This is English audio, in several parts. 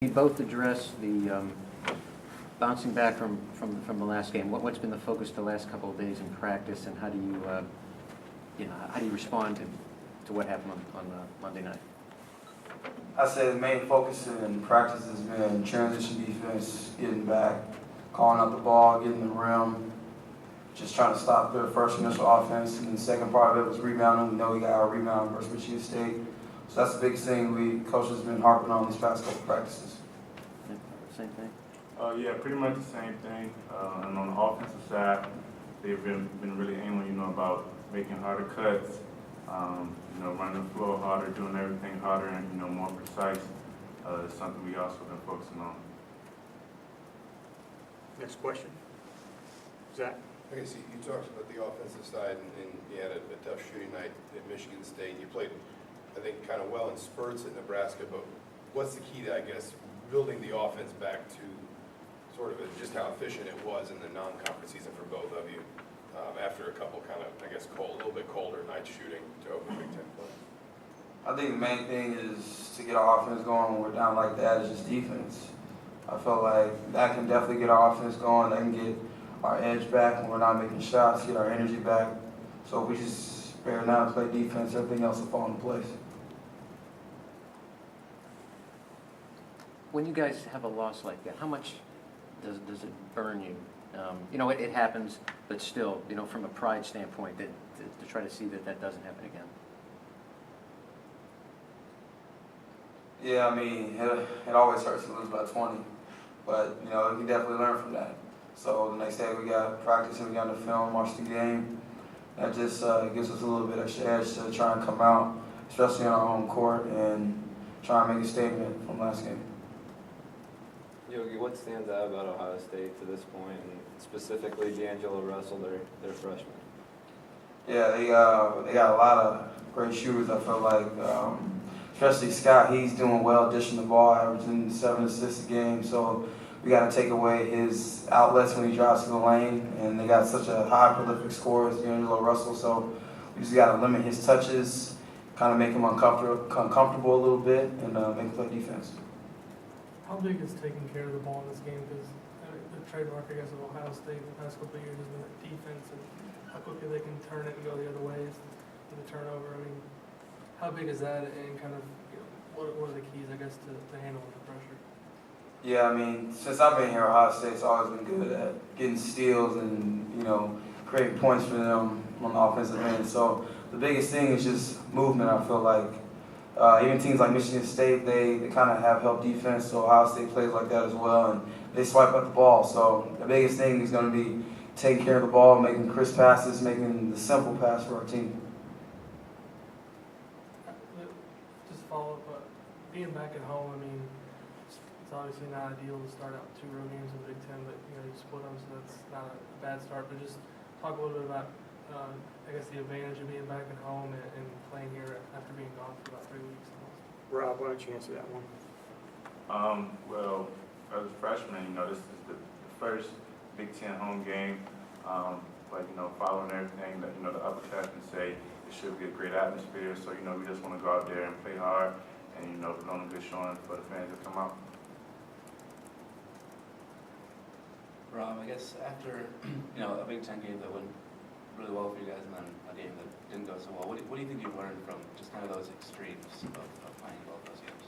You both address the bouncing back from the last game. What's been the focus the last couple of days in practice, and how do you respond to what happened on Monday night? I say the main focus in practice has been transition defense, getting back, calling out the ball, getting the rim, just trying to stop their first initial offense. And the second part of it was rebounding. We know we got our rebound versus Michigan State. So that's the biggest thing coach has been harping on these past couple practices. Same thing? Yeah, pretty much the same thing. And on the offensive side, they've been really aiming, about making harder cuts, running the floor harder, doing everything harder and, more precise. It's something we also been focusing on. Next question. Zach? Okay, so you talked about the offensive side, and you had a tough shooting night at Michigan State. You played, I think, kind of well in spurts at Nebraska, but what's the key to, I guess, building the offense back to sort of just how efficient it was in the non-conference season for both of you after a couple kind of, I guess, a little bit colder night shooting to open Big Ten play? I think the main thing is to get our offense going when we're down like that is just defense. I feel like that can definitely get our offense going. That can get our edge back when we're not making shots, get our energy back. So if we just bear down and play defense, everything else will fall into place. When you guys have a loss like that, how much does it burn you? It happens, but still, from a pride standpoint, to try to see that doesn't happen again. Yeah, I mean, it always hurts to lose by 20, but, you can definitely learn from that. So the next day we got practice and we got the film, watch the game. That just gives us a little bit extra edge to try and come out, especially on our home court, and try and make a statement from last game. Yogi, what stands out about Ohio State to this point, and specifically D'Angelo Russell, their freshman? Yeah, they got a lot of great shooters. I feel like, especially Scott, he's doing well, dishing the ball, averaging 7 assists a game. So we got to take away his outlets when he drives to the lane, and they got such a high prolific scorer as D'Angelo Russell. So we just got to limit his touches, kind of make him uncomfortable a little bit, and make him play defense. How big is taking care of the ball in this game? Because the trademark, I guess, of Ohio State in the past couple of years has been that defense and how quickly they can turn it and go the other way with the turnover. I mean, how big is that, and kind of what are the keys, I guess, to handling the pressure? Yeah, I mean, since I've been here, Ohio State's always been good at getting steals and, creating points for them on the offensive end. So the biggest thing is just movement, I feel like. Even teams like Michigan State, they kind of have help defense, so Ohio State plays like that as well, and they swipe at the ball. So the biggest thing is going to be taking care of the ball, making crisp passes, making the simple pass for our team. Just follow up, being back at home, I mean, it's obviously not ideal to start out 2 road games in the Big Ten, but you split them, so that's not a bad start. But just talk a little bit about I guess the advantage of being back at home and playing here after being gone for about 3 weeks. Rob, why don't you answer that one? Well, as a freshman, this is the first Big Ten home game. But, following everything that, the upperclassmen say, it should be a great atmosphere. So, we just want to go out there and play hard and, put on a good showing for the fans to come out. Rob, I guess after, a Big Ten game that went really well for you guys and then a game that didn't go so well, what do you think you learned from just kind of those extremes of playing both those games?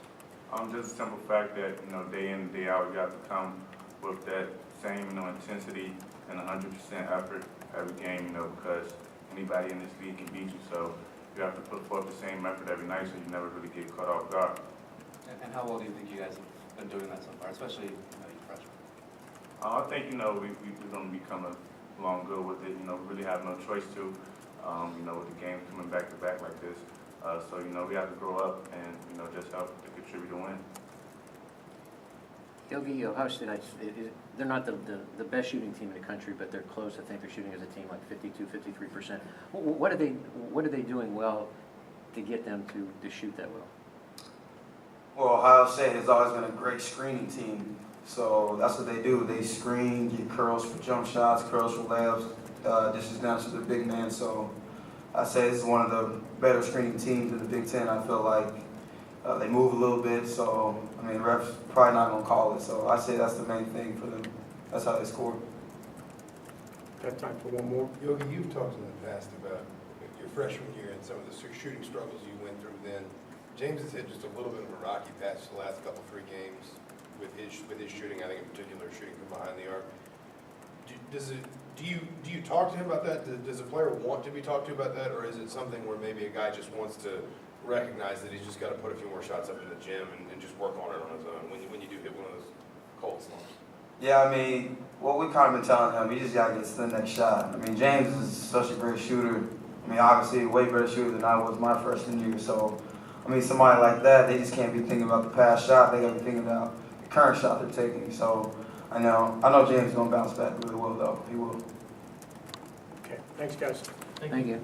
Just the simple fact that, day in and day out, you have to come with that same, intensity and 100% effort every game, because anybody in this league can beat you. So you have to put forth the same effort every night so you never really get caught off guard. And how well do you think you guys have been doing that so far, especially you freshmen? I think, we're going to be coming along good with it. We really have no choice to, with the game coming back to back like this. So, we have to grow up and, just help to contribute to win. Yogi, Ohio State, they're not the best shooting team in the country, but they're close. I think they're shooting as a team like 52, 53%. What are they doing well to get them to shoot that well? Well, Ohio State has always been a great screening team. So that's what they do. They screen, get curls for jump shots, curls for layups, dishes down to the big man. So I say this is one of the better screening teams in the Big Ten. I feel like They move a little bit, so, I mean, the refs probably not going to call it. So I say that's the main thing for them. That's how they score. Got time for one more? Yogi, you've talked in the past about your freshman year and some of the shooting struggles you went through then. James has hit just a little bit of a rocky patch the last couple, 3 games with his shooting, I think in particular shooting from behind the arc. Do you talk to him about that? Does a player want to be talked to about that, or is it something where maybe a guy just wants to recognize that he's just got to put a few more shots up in the gym and just work on it on his own when you do hit one of those cold slumps? Yeah, I mean, what we kind of been telling him, he just got to get to the next shot. I mean, James is such a great shooter. I mean, obviously, a way better shooter than I was my freshman year. So, I mean, somebody like that, they just can't be thinking about the past shot. They got to be thinking about the current shot they're taking. So, I know James is going to bounce back really well, though. He will. Okay, thanks, guys. Thank you.